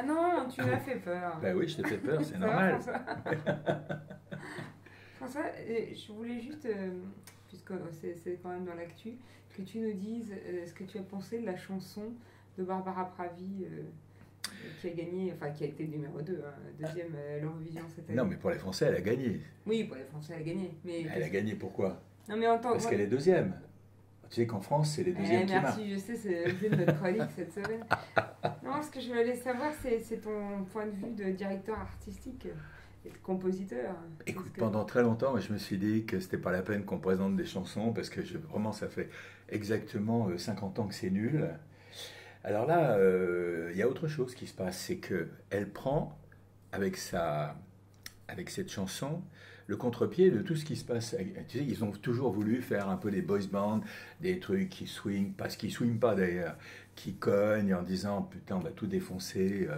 Ah non, tu m'as fait peur. Ben oui, je t'ai fait peur, c'est Ça va, normal. François? François, je voulais juste, puisque c'est quand même dans l'actu, que tu nous dises ce que tu as pensé de la chanson de Barbara Pravi qui a gagné, enfin qui a été numéro 2, hein, deuxième à l'Eurovision cette année. Non, mais pour les Français, elle a gagné. Oui, pour les Français, elle a gagné. Mais Elle a gagné pourquoi? non, mais en tant Parce qu'elle est deuxième. Tu sais qu'en France, c'est les deuxièmes qui marquent. merci, je sais, c'est l'objet de notre chronique cette semaine. Non, ce que je voulais savoir, c'est ton point de vue de directeur artistique et de compositeur. Écoute, pendant très longtemps, je me suis dit que c'était pas la peine qu'on présente des chansons parce que vraiment, ça fait exactement 50 ans que c'est nul. Alors là, il y a autre chose qui se passe, c'est qu'elle prend avec cette chanson le contre-pied de tout ce qui se passe. Tu sais, ils ont toujours voulu faire un peu des boys bands, des trucs qui swing, parce qu'ils swingent pas d'ailleurs, qui cognent en disant putain, on va tout défoncer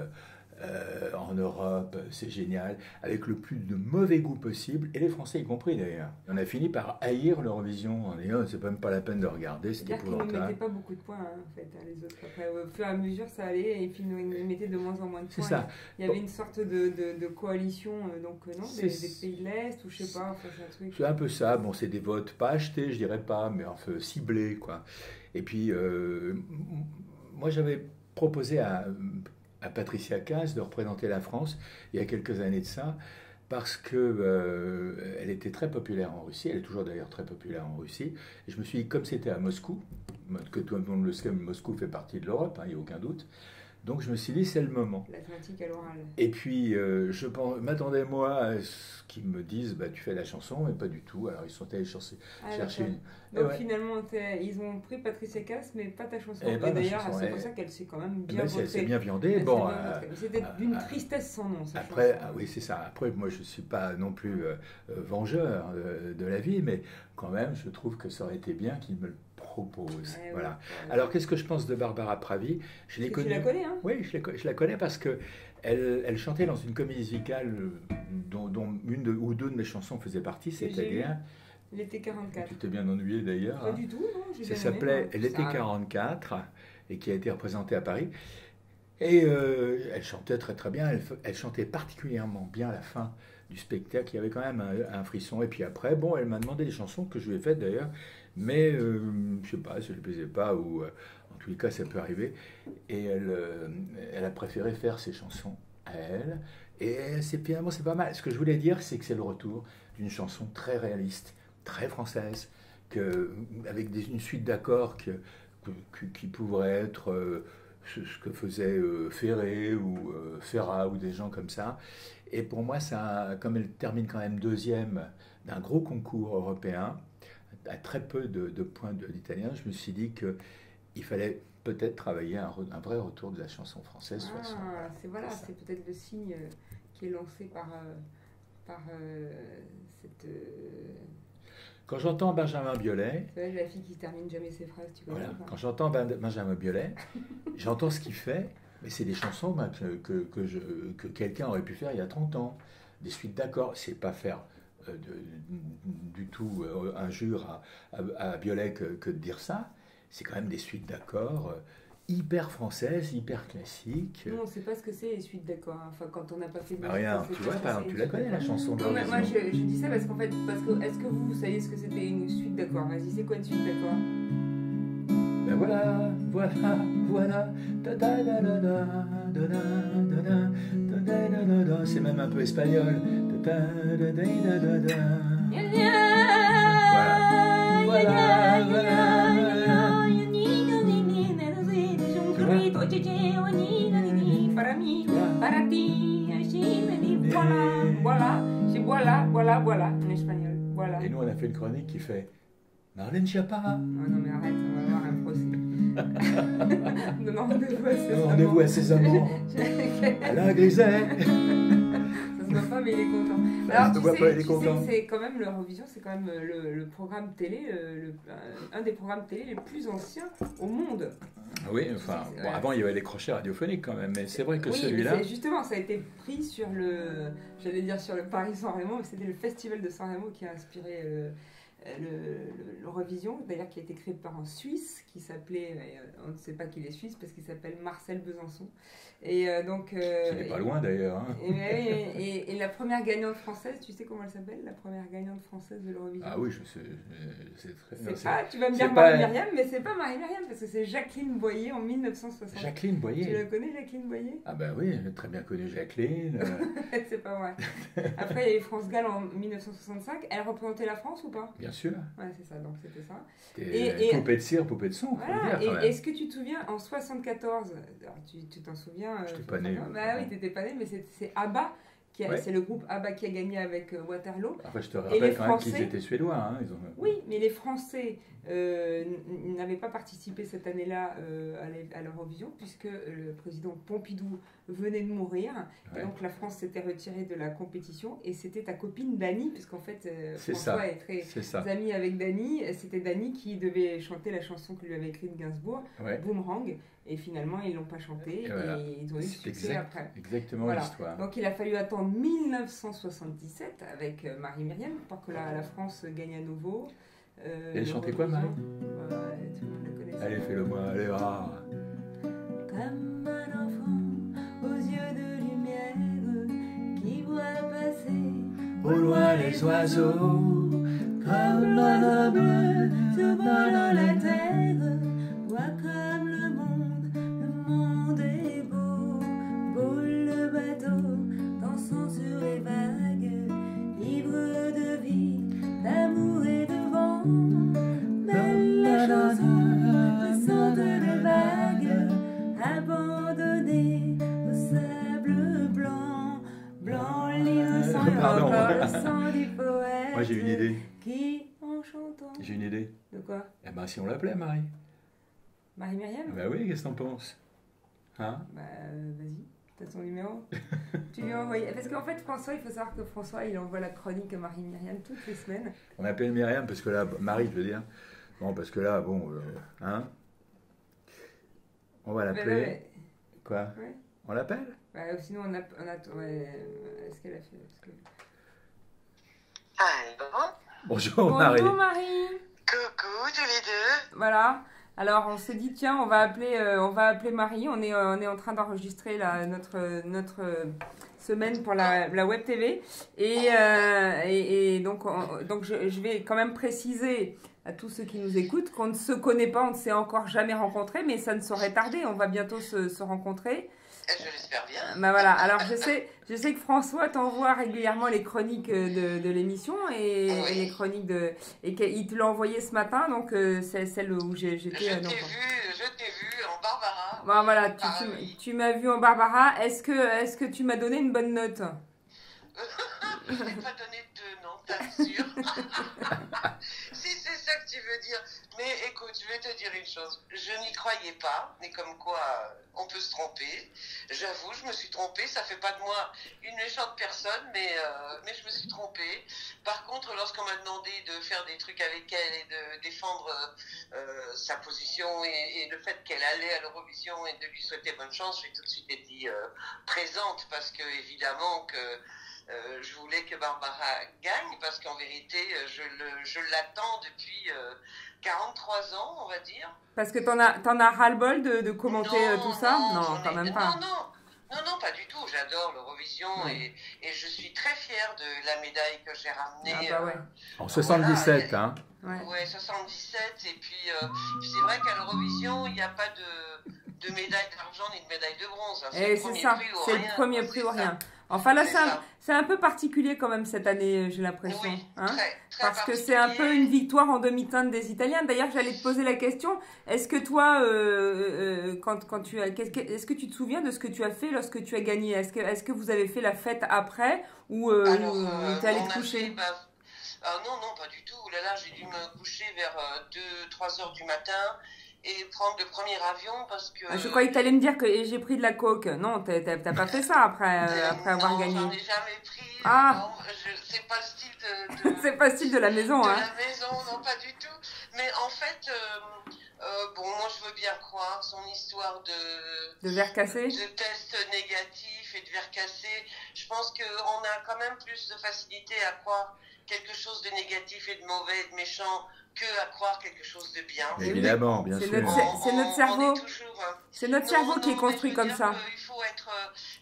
en Europe, c'est génial, avec le plus de mauvais goût possible, et les Français y compris d'ailleurs. On a fini par haïr l'Eurovision en disant c'est même pas la peine de regarder, c'était C'est-à-dire qu'ils ne épouvantable. mettaient pas beaucoup de points, hein, en fait, hein, les autres. Après, au fur et à mesure, ça allait, et puis ils mettaient de moins en moins de C'est points. ça. Il y avait une sorte de coalition, donc non, des pays de l'Est, ou je sais pas, enfin, c'est un truc. C'est un peu ça. Bon, c'est des votes pas achetés, je dirais pas, mais enfin ciblés, quoi. Et puis, moi, j'avais proposé à Patricia Cass de représenter la France il y a quelques années de ça, parce que elle était très populaire en Russie. Elle est toujours d'ailleurs très populaire en Russie. Et je me suis dit, comme c'était à Moscou, que tout le monde le sait, Moscou fait partie de l'Europe, hein, il n'y a aucun doute. Donc je me suis dit, c'est le moment. L'Atlantique à l'oral. Et puis, je m'attendais, moi, à ce qu'ils me disent, bah, tu fais la chanson, mais pas du tout. Alors, ils sont allés chercher une... Donc, ouais. finalement, ils ont pris Patricia Cass, mais pas ta chanson. Et Et pas ma d'ailleurs, chanson. c'est pour ça qu'elle s'est quand même bien Ben, votée. c'est bien viandé. Bon, c'était d'une tristesse sans nom, cette après, chanson. oui, c'est ça. Après, moi, je ne suis pas non plus vengeur de la vie, mais quand même, je trouve que ça aurait été bien qu'ils me le proposent. Voilà. Ouais. Alors, qu'est-ce que je pense de Barbara Pravi? Je l'ai connue. Tu la connais, hein? Oui, je la connais parce que elle chantait dans une comédie musicale dont ou deux de mes chansons faisaient partie, c'est-à-dire... L'été 44. Tu t'es bien ennuyé d'ailleurs. Pas du tout, non? Ça s'appelait L'été 44 et qui a été représenté à Paris. Et elle chantait très très bien. Elle chantait particulièrement bien à la fin du spectacle. Il y avait quand même un frisson. Et puis après, bon, elle m'a demandé des chansons que je lui ai faites d'ailleurs. Mais je sais pas, ça ne lui plaisait pas ou en tous les cas, ça peut arriver. Et elle a préféré faire ses chansons à elle. Et finalement, c'est pas mal. Ce que je voulais dire, c'est que c'est le retour d'une chanson très réaliste, très française, avec une suite d'accords qui pourrait être ce que faisait Ferré ou Ferrat ou des gens comme ça. Et pour moi, comme elle termine quand même deuxième d'un gros concours européen, à très peu de points d'italien, je me suis dit qu'il fallait peut-être travailler un vrai retour de la chanson française. C'est peut-être le signe qui est lancé par cette... Quand j'entends Benjamin Biolay... Tu vois, la fille qui termine jamais ses phrases, tu connais. Voilà, quand j'entends Benjamin Biolay, j'entends ce qu'il fait, mais c'est des chansons que quelqu'un aurait pu faire il y a 30 ans. Des suites d'accords, c'est pas faire du tout injure à Biolay que de dire ça. C'est quand même des suites d'accords hyper françaises, hyper classiques. Non, on ne sait pas ce que c'est les suites d'accords. Enfin, quand on n'a pas fait de musique. Rien, tu vois, par exemple, tu la connais la chanson de moi je dis ça parce qu'en fait, est-ce que vous saviez ce que c'était une suite d'accords? Vas-y, c'est quoi une suite d'accords? Ben voilà. C'est même un peu espagnol. Voilà, en espagnol. Voilà. Et nous, on a fait une chronique qui fait Marlène Schiappa. Non, mais arrête, on va avoir un procès. Donnons rendez-vous à ses amants. Alain Griset. Ça se voit pas, mais il est content. Alors, tu sais, c'est quand même l'Eurovision, c'est quand même le programme télé, un des programmes télé les plus anciens au monde. Oui, enfin, avant il y avait les crochets radiophoniques quand même, mais c'est vrai que celui-là... Justement, ça a été pris sur le Paris San Remo, mais c'était le festival de San Remo qui a inspiré l'Eurovision, d'ailleurs qui a été créé par un Suisse qui s'appelait, on ne sait pas qu'il est suisse parce qu'il s'appelle Marcel Besançon. Et donc. Ce n'est pas loin d'ailleurs. Hein. Et la première gagnante française, tu sais comment elle s'appelle, la première gagnante française de l'Eurovision? Ah oui, je sais. C'est pas, tu vas me dire Marie-Myriam, mais c'est pas Marie-Myriam parce que c'est Jacqueline Boyer en 1960. Jacqueline Boyer. Tu la connais, Jacqueline Boyer? Ah ben oui, j'ai très bien connu Jacqueline. C'est pas vrai. Après, il y a eu France Gall en 1965. Elle représentait la France ou pas? Bien sûr. Ouais, c'est ça, donc c'était ça. Et poupée de cire, poupée de son, voilà. Faut le dire, est-ce que tu te souviens, en 74, tu t'en souviens? Je n'étais pas né. Bah oui, tu n'étais pas né, mais c'est ABBA. C'est le groupe ABBA qui a gagné avec Waterloo. Après, je te rappelle quand même qu'ils étaient suédois. Hein, Oui, mais les Français n'avaient pas participé cette année-là à l'Eurovision puisque le président Pompidou venait de mourir. Ouais. Et donc la France s'était retirée de la compétition et c'était ta copine Dany, puisqu'en fait François est très ami avec Dany. C'était Dany qui devait chanter la chanson que lui avait écrite Gainsbourg, Boomerang. Et finalement, ils ne l'ont pas chanté et ils ont eu succès après. Exactement l'histoire. Donc il a fallu attendre 1977 avec Marie-Myriam pour que la France gagne à nouveau. Et elle chantait quoi, Marie? Tout le monde la connaissait. Allez, fais-le-moi, allez, ah. Comme un enfant aux yeux de lumière qui voit passer au loin les oiseaux, comme un homme survolant la terre, voit comme le monde est beau, beau le bateau dansant sur les vagues, ivre de vie, d'amour et de vent, belle la chanson puissante des vagues, abandonnée au sable blanc, blanc l'innocent et encore le sang du poète. Moi j'ai une idée. Qui en chantant. J'ai une idée. De quoi? Eh ben si on l'appelait Marie. Marie-Myriam? Bah oui, qu'est-ce que t'en penses? Hein? Bah vas-y, t'as son numéro. Tu lui as envoyé. Parce qu'en fait, François, il faut savoir que François, il envoie la chronique à Marie-Myriam toutes les semaines. On appelle Myriam parce que là, Marie, je veux dire. Bon, parce que là, bon, hein? On va l'appeler. Ouais. Quoi? Ouais. On l'appelle? Sinon, on a est-ce qu'elle a fait? Allô? Bonjour Marie. Bonjour Marie. Coucou tous les deux. Voilà. Alors on s'est dit tiens on va appeler Marie. On est en train d'enregistrer notre semaine pour la web TV et donc je vais quand même préciser à tous ceux qui nous écoutent qu'on ne se connaît pas, on ne s'est encore jamais rencontrés, mais ça ne saurait tarder. On va bientôt se rencontrer. Je l'espère bien. Bah voilà. Alors je sais que François t'envoie régulièrement les chroniques de l'émission et les chroniques et qu'il te l'a envoyé ce matin, donc c'est celle où j'étais. Je t'ai vu en Barbara. Bon, voilà, tu m'as vu en Barbara. Est-ce que tu m'as donné une bonne note? Je n'ai pas donné de nom, t'assures. Si c'est ça que tu veux dire. Mais écoute, je vais te dire une chose. Je n'y croyais pas, mais comme quoi on peut se tromper. J'avoue, je me suis trompée. Ça fait pas de moi une méchante personne, mais je me suis trompée. Par contre, lorsqu'on m'a demandé de faire des trucs avec elle et de défendre sa position et le fait qu'elle allait à l'Eurovision et de lui souhaiter bonne chance, j'ai tout de suite été présente parce que évidemment que je voulais que Barbara gagne parce qu'en vérité, je l'attends depuis 43 ans, on va dire. Parce que t'en as ras-le-bol de commenter tout ça? Non, quand même pas. Non, pas du tout. J'adore l'Eurovision et je suis très fière de la médaille que j'ai ramenée. Ah bah ouais. En 77, voilà, hein? Ouais, 77. Et puis, c'est vrai qu'à l'Eurovision, il n'y a pas de médaille d'argent ni de médaille de bronze. Hein. C'est ça, c'est le premier prix ou rien. Enfin là, c'est un peu particulier quand même cette année, j'ai l'impression. Oui, hein, très parce que c'est un peu une victoire en demi-teinte des Italiens. D'ailleurs, j'allais te poser la question, est-ce que toi, est-ce que tu te souviens de ce que tu as fait lorsque tu as gagné? Est-ce que vous avez fait la fête après ou t'es allé te coucher? Non, pas du tout. Là, j'ai dû me coucher vers 2-3 heures du matin et prendre le premier avion parce que... Je croyais que tu allais me dire que j'ai pris de la coke. Non, t'as pas fait ça après avoir gagné. Non, j'en ai jamais pris. Ah. C'est pas le style c'est pas le style de la maison. De hein. la maison, non, pas du tout. Mais en fait, moi je veux bien croire son histoire de verre cassé, de tests négatifs et de verre cassé. Je pense qu'on a quand même plus de facilité à croire quelque chose de négatif et de mauvais et de méchant que à croire quelque chose de bien. Évidemment, bien sûr. C'est notre cerveau. C'est notre cerveau qui est construit comme ça.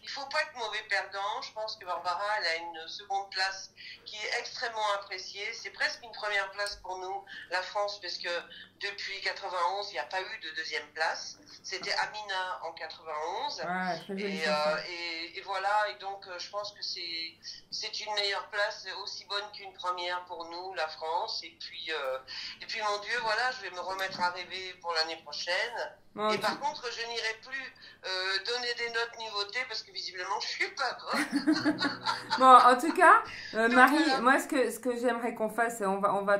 Il faut pas être mauvais perdant. Je pense que Barbara, elle a une seconde place qui est extrêmement appréciée. C'est presque une première place pour nous, la France, parce que depuis 91, il n'y a pas eu de deuxième place. C'était Amina en 91. Ah, très joli, et voilà. Et donc, je pense que c'est une meilleure place, aussi bonne qu'une première pour nous, la France. Et puis, mon Dieu, voilà, je vais me remettre à rêver pour l'année prochaine. Et par contre, je n'irai plus donner des notes nivotées parce que visiblement, je suis pas bonne. Bon, en tout cas, Marie, voilà. Moi, ce que j'aimerais qu'on fasse, on va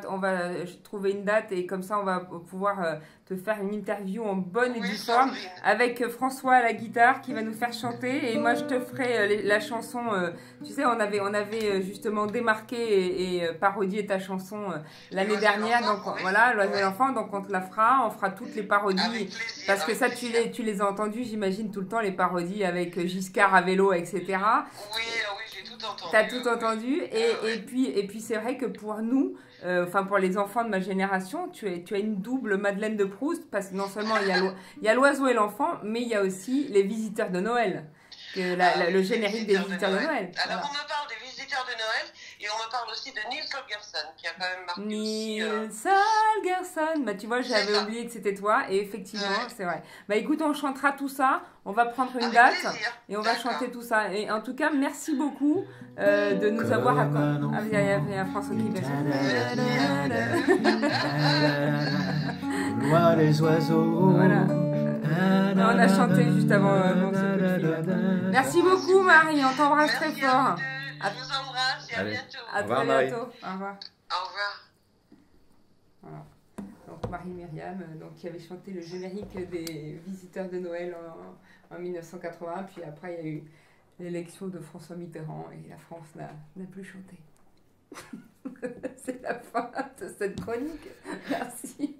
trouver une date et comme ça, on va pouvoir te faire une interview en bonne et due forme avec François à la guitare qui va nous faire chanter et moi, je te ferai la chanson. Tu sais, on avait justement démarqué et parodié ta chanson l'année dernière. Donc voilà, L'Oiseau et l'Enfant. Donc on te la fera, on fera toutes les parodies. Parce que ça, tu les as entendus, j'imagine, tout le temps, les parodies avec Giscard à vélo, etc. Oui, j'ai tout entendu. Tu as tout entendu. Et puis c'est vrai que pour nous, pour les enfants de ma génération, tu as une double Madeleine de Proust, parce que non seulement il y a L'Oiseau et l'Enfant, mais il y a aussi Les Visiteurs de Noël. Le générique des Visiteurs de Noël. Alors, on me parle des Visiteurs de Noël et on me parle aussi de Nils Holgersson qui a quand même marqué Nils Holgersson. Bah, tu vois, j'avais oublié que c'était toi et effectivement, c'est vrai. Bah, écoute, on chantera tout ça. On va prendre une date et on va chanter tout ça. Et en tout cas, merci beaucoup de nous avoir accordé. Ah, il y a François qui va. Loin les oiseaux. Voilà. On a chanté juste avant ce coup de fil. Merci beaucoup, Marie. On t'embrasse très fort. Je vous embrasse et à bientôt. À très bientôt. Au revoir. Au revoir. Voilà. Donc Marie-Myriam, qui avait chanté le générique des Visiteurs de Noël en 1980. Puis après, il y a eu l'élection de François Mitterrand et la France n'a plus chanté. C'est la fin de cette chronique. Merci.